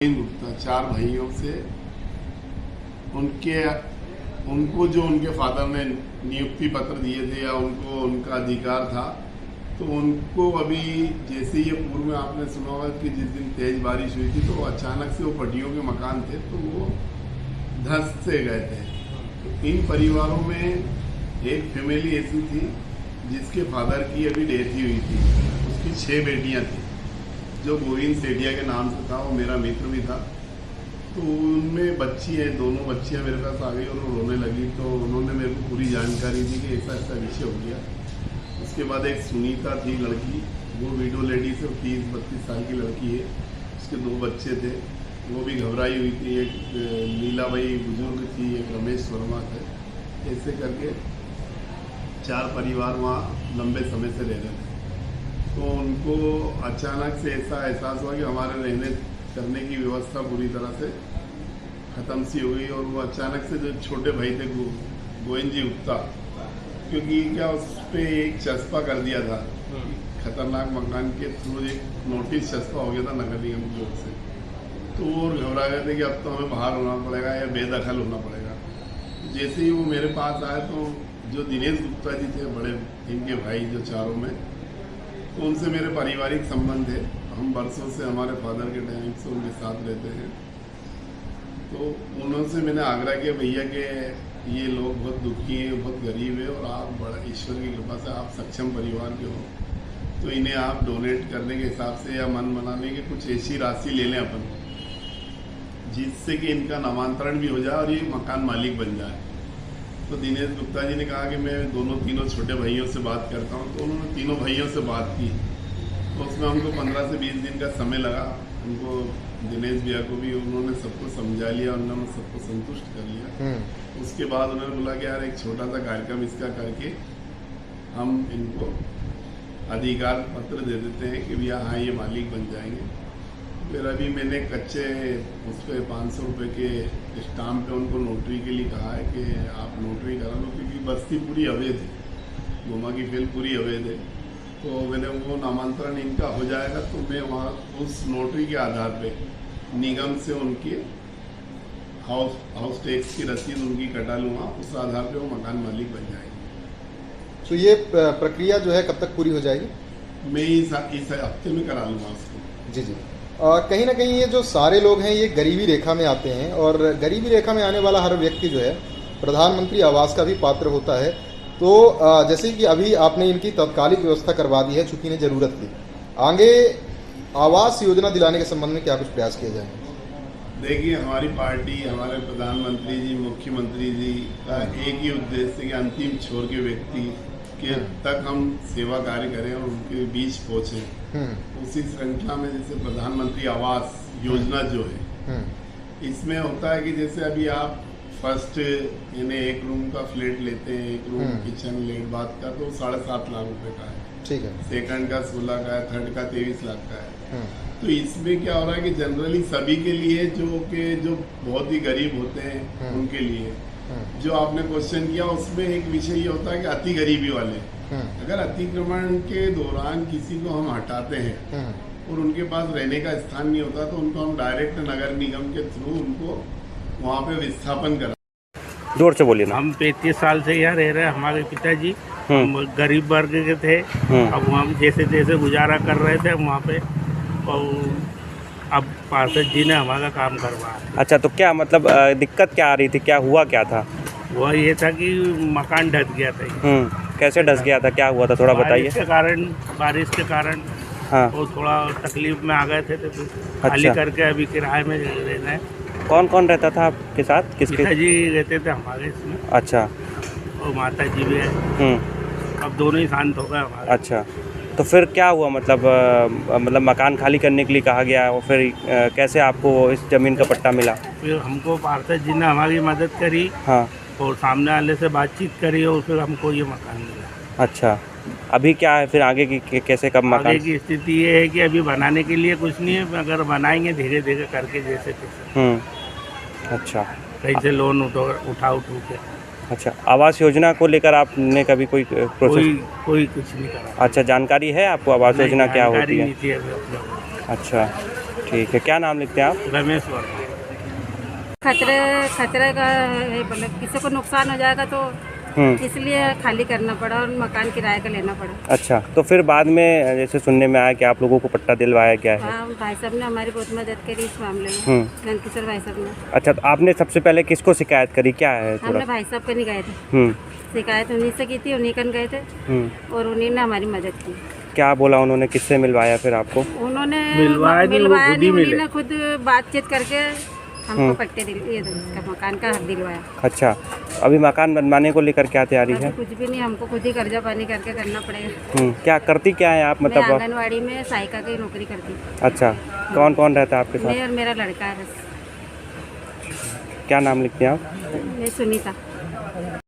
गुप्ता 4 भाइयों से उनको जो उनके फादर ने नियुक्ति पत्र दिए थे या उनको उनका अधिकार था, तो उनको अभी जैसे ये पूर्व में आपने सुना होगा कि जिस दिन तेज बारिश हुई थी तो अचानक से वो पट्टियों के मकान थे तो वो धंस से गए थे। तो इन परिवारों में एक फैमिली ऐसी थी जिसके फादर की अभी डेथ ही हुई थी। उसकी 6 बेटियां थी, जो गोविंद सेठिया के नाम से था, वो मेरा मित्र भी था। तो उनमें बच्ची है, दोनों बच्चियां मेरे पास आ गई और वो रोने लगी। तो उन्होंने मेरे को पूरी जानकारी दी कि ऐसा ऐसा विषय हो गया। उसके बाद एक सुनीता थी लड़की, वो विडो लेडी से 30-32 साल की लड़की है, उसके 2 बच्चे थे, वो भी घबराई हुई थी। एक लीलाबाई बुजुर्ग थी, एक रमेश वर्मा थे। ऐसे करके 4 परिवार वहाँ लंबे समय से रह रहे थे। तो उनको अचानक से ऐसा एहसास हुआ कि हमारे रहने करने की व्यवस्था पूरी तरह से ख़त्म सी हो गई। और वो अचानक से जो छोटे भाई थे गोविंद जी गुप्ता, क्योंकि क्या उस पर एक चस्पा कर दिया था, खतरनाक मकान के थ्रू एक नोटिस चस्पा हो गया था नगर निगम की ओर से। तो वो घबरा गए थे कि अब तो हमें बाहर होना पड़ेगा या बेदखल होना पड़ेगा। जैसे ही वो मेरे पास आए तो जो दिनेश गुप्ता जी थे, बड़े इनके भाई जो चारों में, तो उनसे मेरे पारिवारिक संबंध है। हम बरसों से हमारे फादर के टाइम से उनके साथ रहते हैं। तो उनसे मैंने आग्रह किया, भैया के ये लोग बहुत दुखी हैं, बहुत गरीब है और आप बड़ा ईश्वर की कृपा से आप सक्षम परिवार के हो, तो इन्हें आप डोनेट करने के हिसाब से या मन बनाने के कुछ ऐसी राशि ले लें अपन, जिससे कि इनका नामांतरण भी हो जाए और ये मकान मालिक बन जाए। तो दिनेश गुप्ता जी ने कहा कि मैं तीनों छोटे भाइयों से बात करता हूँ। तो उन्होंने तीनों भाइयों से बात की, तो उसमें हमको 15 से 20 दिन का समय लगा। उनको दिनेश भैया को भी उन्होंने सबको समझा लिया, उन्होंने सबको संतुष्ट कर लिया। उसके बाद उन्होंने बोला कि यार एक छोटा सा कार्यक्रम इसका करके हम इनको अधिकार पत्र दे देते हैं कि भैया हाँ ये मालिक बन जाएंगे। फिर अभी मैंने कच्चे उस पर 500 रुपये के स्टाम्प पे उनको नोटरी के लिए कहा है कि आप नोटरी करा लो, क्योंकि बस्ती पूरी अवैध है, गोमा की फेल पूरी अवैध है। तो मैंने वो नामांतरण इनका हो जाएगा तो मैं वहाँ उस नोटरी के आधार पे निगम से उनके हाउस टैक्स की रसीद उनकी कटा लूँगा, उस आधार पे वो मकान मालिक बन जाएंगे। तो ये प्रक्रिया जो है कब तक पूरी हो जाएगी? मैं इस हफ्ते में करा लूँगा उसको। जी। कहीं ना कहीं ये जो सारे लोग हैं ये गरीबी रेखा में आते हैं, और गरीबी रेखा में आने वाला हर व्यक्ति जो है प्रधानमंत्री आवास का भी पात्र होता है। तो जैसे कि अभी आपने इनकी तत्कालिक व्यवस्था करवा दी है, चूंकि इन्हें ज़रूरत थी, आगे आवास योजना दिलाने के संबंध में क्या कुछ प्रयास किए जाएंगे? देखिए, हमारी पार्टी, हमारे प्रधानमंत्री जी, मुख्यमंत्री जी का एक ही उद्देश्य है कि अंतिम छोर के व्यक्ति के तक हम सेवा कार्य करें और उनके बीच पहुँचें। उसी श्रृंखला में जैसे प्रधानमंत्री आवास योजना जो है, इसमें होता है कि जैसे अभी आप फर्स्ट यानी 1 रूम का फ्लैट लेते हैं, 1 रूम किचन लेट बाथ का, तो 7.5 लाख रुपए का है। ठीक है। सेकंड का 16 का है, थर्ड का 23 लाख का है। तो इसमें क्या हो रहा है कि जनरली सभी के लिए जो बहुत ही गरीब होते हैं उनके लिए, जो आपने क्वेश्चन किया उसमें एक विषय ये होता है कि अति गरीबी वाले, अगर अतिक्रमण के दौरान किसी को हम हटाते हैं और उनके पास रहने का स्थान नहीं होता, तो उनको हम डायरेक्ट नगर निगम के थ्रू उनको वहाँ पे विस्थापन करा। जोर से बोलिए ना। हम 35 साल से यहाँ रह रहे हैं। हमारे पिताजी गरीब वर्ग के थे। अब हम जैसे जैसे गुजारा कर रहे थे वहाँ पे, और अब पार्षद जी ने हमारा काम करवाया। अच्छा, तो क्या मतलब दिक्कत क्या आ रही थी, क्या हुआ क्या था? वह ये था कि मकान ढस गया था। कैसे ढस गया था, क्या हुआ था, थोड़ा बताइए। बारिश के कारण हाँ, वो थोड़ा तकलीफ में आ गए थे, तो खाली करके अभी किराए में रहना है। कौन कौन रहता था आपके साथ? किसके? पिताजी रहते थे हमारे इसमें। अच्छा। और माता जी भी है। अब दोनों ही शांत हो गए हमारे। अच्छा, तो फिर क्या हुआ? मतलब मकान खाली करने के लिए कहा गया, और फिर कैसे आपको इस ज़मीन का पट्टा मिला? फिर हमको पार्षद जी ने हमारी मदद करी। हाँ। और सामने वाले से बातचीत करी और फिर हमको ये मकान मिला। अच्छा, अभी क्या है फिर आगे की कैसे कब मकान? आगे की स्थिति ये है कि अभी बनाने के लिए कुछ नहीं है, अगर बनाएंगे धीरे धीरे करके जैसे तैसे। अच्छा, कहीं से लोन उठा के। अच्छा, आवास योजना को लेकर आपने कभी कोई प्रोसेस? कोई कुछ नहीं करा। अच्छा, जानकारी है आपको आवास योजना क्या होती है? नहीं थी अभी। अच्छा, ठीक है, क्या नाम लिखते हैं आप? रमेश वर्मा। खतरे का है, मतलब किसी को नुकसान हो जाएगा तो इसलिए खाली करना पड़ा और मकान किराए का लेना पड़ा। अच्छा, तो फिर बाद में जैसे सुनने में आया कि आप लोगों को पट्टा दिलवाया गया है। हाँ, भाई साहब ने हमारी बहुत मदद करी इस मामले में, नंदकिशोर भाई साहब ने। अच्छा, तो आपने सबसे पहले किसको शिकायत करी, क्या है थोड़ा? हमने भाई साहब कहीं गए थे, शिकायत उन्हीं से की थी, उन्हीं कन गए थे और उन्हीं ने हमारी मदद की। क्या बोला उन्होंने, किससे मिलवाया फिर आपको? उन्होंने मिलवाया नहीं, उन्हीं ने खुद बातचीत करके हमको पट्टे दिलवाए, इसका मकान का हक दिलवाया। अच्छा, अभी मकान बनवाने को लेकर क्या तैयारी है? कुछ भी नहीं, हमको खुद ही कर्जा पानी करके करना पड़ेगा। क्या करती क्या है आप, मैं मतलब? आंगनवाड़ी में सहायिका की नौकरी करती हूँ। अच्छा, कौन कौन रहता है आपके साथ? मैं और मेरा लड़का है बस। क्या नाम लिखते हैं आप? मैं सुनीता।